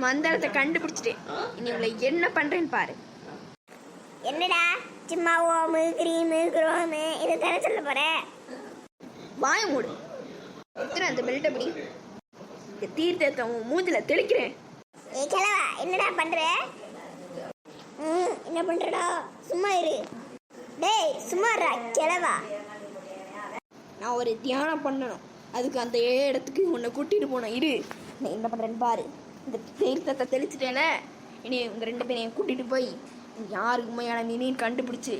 மந்திரத்தை கண்டுபிடிச்சிட்டேன். இனி உங்களை என்ன பண்றேன்னு பாரு. என்னடா சும்மா ஓமு கிரீமு குரோமு இதை தானே சொல்ல போற? வாய மூடு. எத்தனை அந்த பெல்ட்டை பிடி. இந்த தீர்த்தத்தை மூஞ்சில தெளிக்கிறேன். ஏ கிழவா, என்னடா பண்ற? என்ன பண்றடா? சும்மா இரு. டேய் சும்மா இருடா கிழவா. நான் ஒரு தியானம் பண்ணணும். அதுக்கு அந்த இடத்துக்கு உன்னை கூட்டிட்டு போனேன். இரு, நான் என்ன பண்றேன்னு பாரு. இந்த தீர்த்தத்தை தெளிச்சிட்டேல, இனி உங்க 2 பேரையும் கூட்டிட்டு போய் யாரு உண்மையான மினின்னு கண்டுபிடிச்சு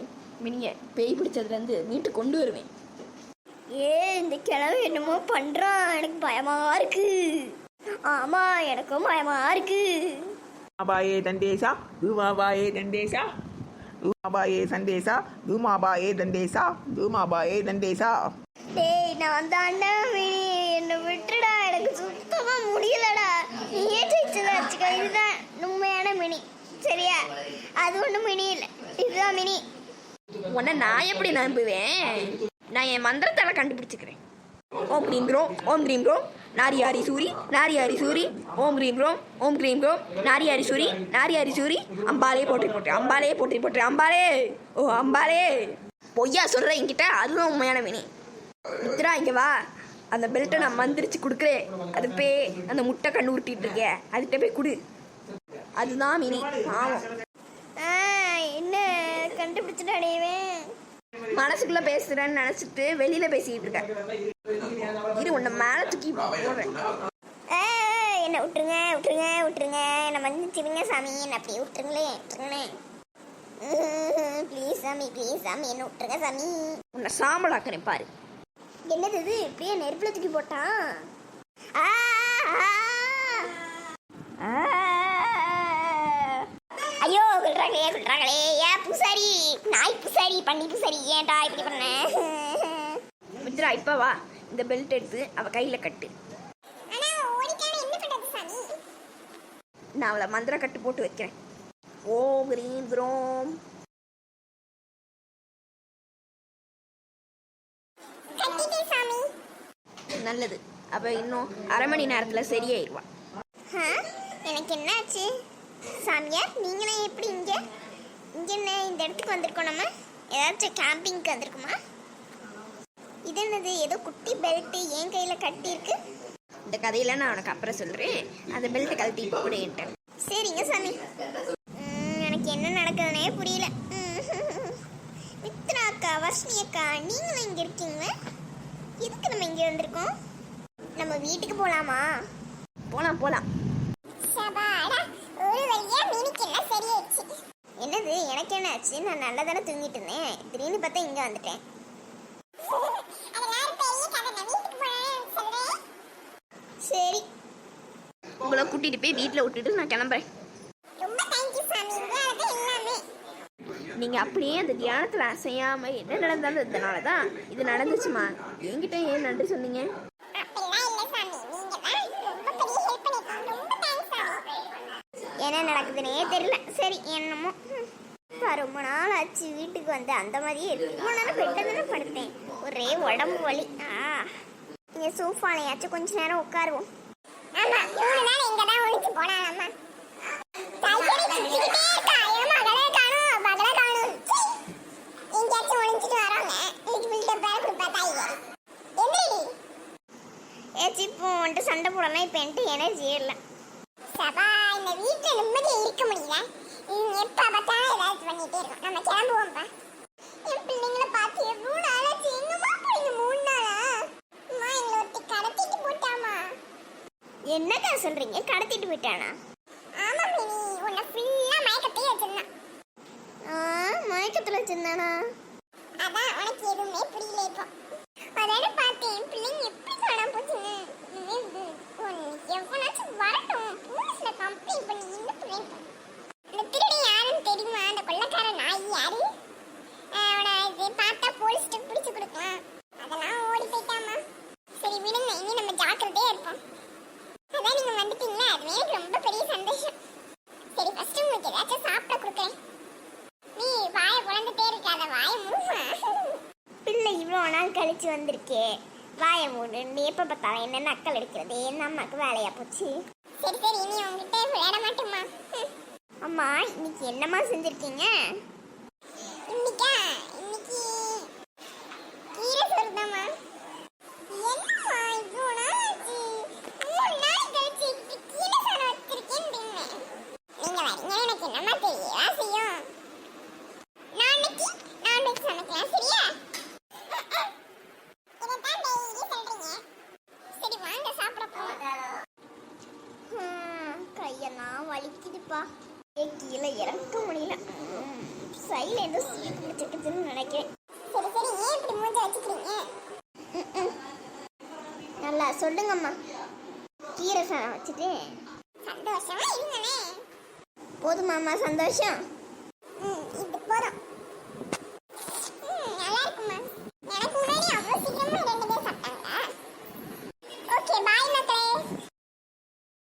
மினியை பேய் பிடிச்சதுலேருந்து மீட்டு கொண்டு வருவேன். இந்த கிழவு என்னமோ பண்றான், எனக்கு பயமா இருக்கு. ஆமா, எனக்கும் பயமா இருக்கு. பாயே தண்டேசா தூமாபாயே தண்டேசா தூமாபாயே சண்டேசா தூமாபாயே தண்டேசா தூமாபாயே தண்டேசா. டேய் நான் தாண்டா மினி, என்ன விட்டுடா, எனக்கு சுத்தமா முடியலடா. நீயே ஜெயிச்சதா வச்சுக்க. இதுதான் உண்மையான மினி, சரியா? அது ஒன்றும் மினி இல்லை, இதுதான் மினி. உன்னை நான் எப்படி நம்புவேன்? நான் என் மந்திரத்தால கண்டுபிடிச்சிக்கிறேன். ஓம் க்ரீம் க்ரோம் ஓம் க்ரீம் க்ரோம் நாரியாரி சூரி நாரியாரி சூரி ஓம் க்ரீம் க்ரோம் ஓம் க்ரீம் க்ரோம் நாரியாரி சூரி நாரியாரி சூரி அம்பாலே போட்டு அம்பாலே போட்டு அம்பாலே ஓ அம்பாலே. பொய்யா சொல்கிற என்கிட்ட, அதுதான் உண்மையான மினி. மித்ரா இங்கே வா. அந்த பெல்ட்டை நான் மந்திரிச்சு கொடுக்குறேன். அது போய் அந்த முட்டை கண்ணு உருட்டிட்டு இருக்கேன், அதுகிட்ட போய் கொடு. அதுதான் மினி. ஆமாம். என்ன கண்டுபிடிச்சிட்டாடேவேன்? மனசுக்குள்ள பேசுறேன்னு நினைச்சிட்டு வெளியில பேசிக்கிட்டு இருக்கேன். இரு, உன்னை மேல தூக்கி போடுறேன். என்ன விட்டுருங்க விட்டுருங்க விட்டுருங்க, என்ன மன்னிச்சிடுங்க சாமி, என்ன அப்படியே விட்டுருங்களே. ப்ளீஸ் சாமி, ப்ளீஸ் சாமி, என்ன விட்டுருங்க சாமி. உன்னை சாம்பலாக்குறேன் பாரு. என்னது இது இப்படியே நெருப்புல தூக்கி போட்டான்? ஐயோ சொல்றாங்களே ஏன் பூசாரி, நாய் பூசாரி, பண்ணி பூசாரி, ஏன்டா இப்படி பண்ண? மித்ரா இப்ப வா, இந்த பெல்ட் எடுத்து அவ கையில கட்டு. நான் அவளை மந்திர கட்டு போட்டு வைக்கிறேன். ஓம் கிரீம் க்ரோம். நல்லது. அப்ப இன்னும் 1/2 மணி நேரத்துல சரியாயிருவா. எனக்கு என்னாச்சு சாமியார்? நீங்களே எப்படி இங்க என்ன இந்த இடத்துக்கு வந்திருக்கோம்? நம்ம ஏதாச்சும் கேம்பிங்க்கு வந்திருக்குமா? இது என்னது, ஏதோ குட்டி பெல்ட் என் கையில கட்டி இருக்கு. இந்த கதையில நான் உனக்கு அப்புறம் சொல்றேன். அந்த பெல்ட் கழட்டி போடுன்ட்டேன். சரிங்க சாமி. எனக்கு என்ன நடக்குதுன்னே புரியல. மித்ரா அக்கா, வர்ஷினி அக்கா, நீங்களும் இங்க இருக்கீங்க. எதுக்கு நம்ம இங்க வந்திருக்கோம்? நம்ம வீட்டுக்கு போலாமா? போலாம். என்னது, எனக்கு என்ன ஆச்சு? நான் நல்லா தானே தூங்கிட்டு இருந்தேன். திடீர்னு பார்த்தா இங்க வந்துட்டேன். சரி, உங்களை கூட்டிட்டு போய் வீட்டுல விட்டுட்டு நான் கிளம்புறேன். நீங்க அப்படியே அந்த தியானத்துல அசையாம என்ன நடந்தாலும் இதனாலதான் இது நடந்துச்சுமா. என்கிட்ட ஏன் நன்றி சொன்னீங்க? என்ன நடக்குதுன்னே தெரியல. சரி, என்னமோ ரொம்ப நாள் ஆச்சு வீட்டுக்கு வந்து. அந்த மாதிரியே இருக்கு. ரொம்ப நேரம் பெட்டில் தானே படுத்தேன், ஒரே உடம்பு வலி. இங்கே சோஃபாலையாச்சும் கொஞ்ச நேரம் உட்காருவோம். இப்போ வந்துட்டு சண்டை போடலாம். இப்போ என்கிட்ட எனர்ஜி இல்லை. இந்த வீட்டுல நிம்மதியா இருக்க முடியல. எப்ப பார்த்தாலும் ஏதாவது பண்ணிட்டே இருக்கோம். நம்ம கிளம்புவோம்ப்பா. என் பிள்ளைங்களை பார்த்து எவ்வளவு நாளாச்சு. எங்கம்மா போறீங்க? 3 நாளா? அம்மா, எங்களை ஒருத்தி கடத்திட்டு போட்டாமா. என்னக்கா சொல்றீங்க? கடத்திட்டு போயிட்டானா? ஆமா மினி, உன்னை ஃபுல்லா மயக்கத்தையே வச்சிருந்தான். மயக்கத்துல வச்சிருந்தானா? அதான் உனக்கு எதுவுமே புரியல. இப்போ அதான பார்த்தேன். பிள்ளைங்க எப்படி காணாம போச்சுன்னு. எவ்வளோச்சும் வரட்டும், போலீஸ்ல கம்ப்ளைண்ட் பண்ணி இந்த பிள்ளைங்க. அந்த திருடி யாருன்னு தெரியுமா? அந்த கொள்ளக்கார நாய் யாரு? அவனை இது பார்த்தா போலீஸ்ட்டு பிடிச்சு கொடுக்கலாம். அதெல்லாம் ஓடி போயிட்டாமா. சரி விடுங்க, இனி நம்ம ஜாக்கிரதையா இருப்போம். அதான் நீங்க வந்துட்டீங்களா, அது எனக்கு ரொம்ப பெரிய சந்தோஷம். சரி, ஃபர்ஸ்ட் உங்களுக்கு ஏதாச்சும் சாப்பிட கொடுக்குறேன். நீ வாயை குழந்துட்டே இருக்காத, வாயை மூடுமா. பிள்ளை இவ்வளோ நாள் கழிச்சு வந்திருக்கே, வாயை மூடு. எப்போ பார்த்தாலும் என்னென்ன அக்கல் எடுக்கிறது, என் அம்மாவுக்கு வேலையா போச்சு. சரி, இனி விளையாட மாட்டோமா. அம்மா இன்னைக்கு என்னம்மா செஞ்சிருக்கீங்க? இன்னைக்கு கீரை சோறுதாம்மா. என்னம்மா இவ்வளோ நாள் ஆச்சு, 3 நாள் கழிச்சு இப்படி கீரை சோறு வச்சிருக்கேன்றீங்க. நீங்க வரீங்க எனக்கு என்னம்மா தெரியவா செய்யும். நாளைக்கு நான்வெஜ் சமைக்கலாம் சரியா? இதைத்தான் டெய்லி சொல்றீங்க. சரி வாங்க சாப்பிட போலாம். கையெல்லாம் வலிக்குதுப்பா. கீழே இறக்க முடியல. சைடில் ஏதோ சீட்டு பிடிச்சிருக்குதுன்னு நினைக்கிறேன். சரி சரி ஏன் இப்படி மூஞ்ச வச்சுக்கிறீங்க? நல்லா சொல்லுங்கம்மா. கீரை சாதம் வச்சுட்டு சந்தோஷமா இருங்கண்ணே. போதுமாம்மா சந்தோஷம்? இது போதும்.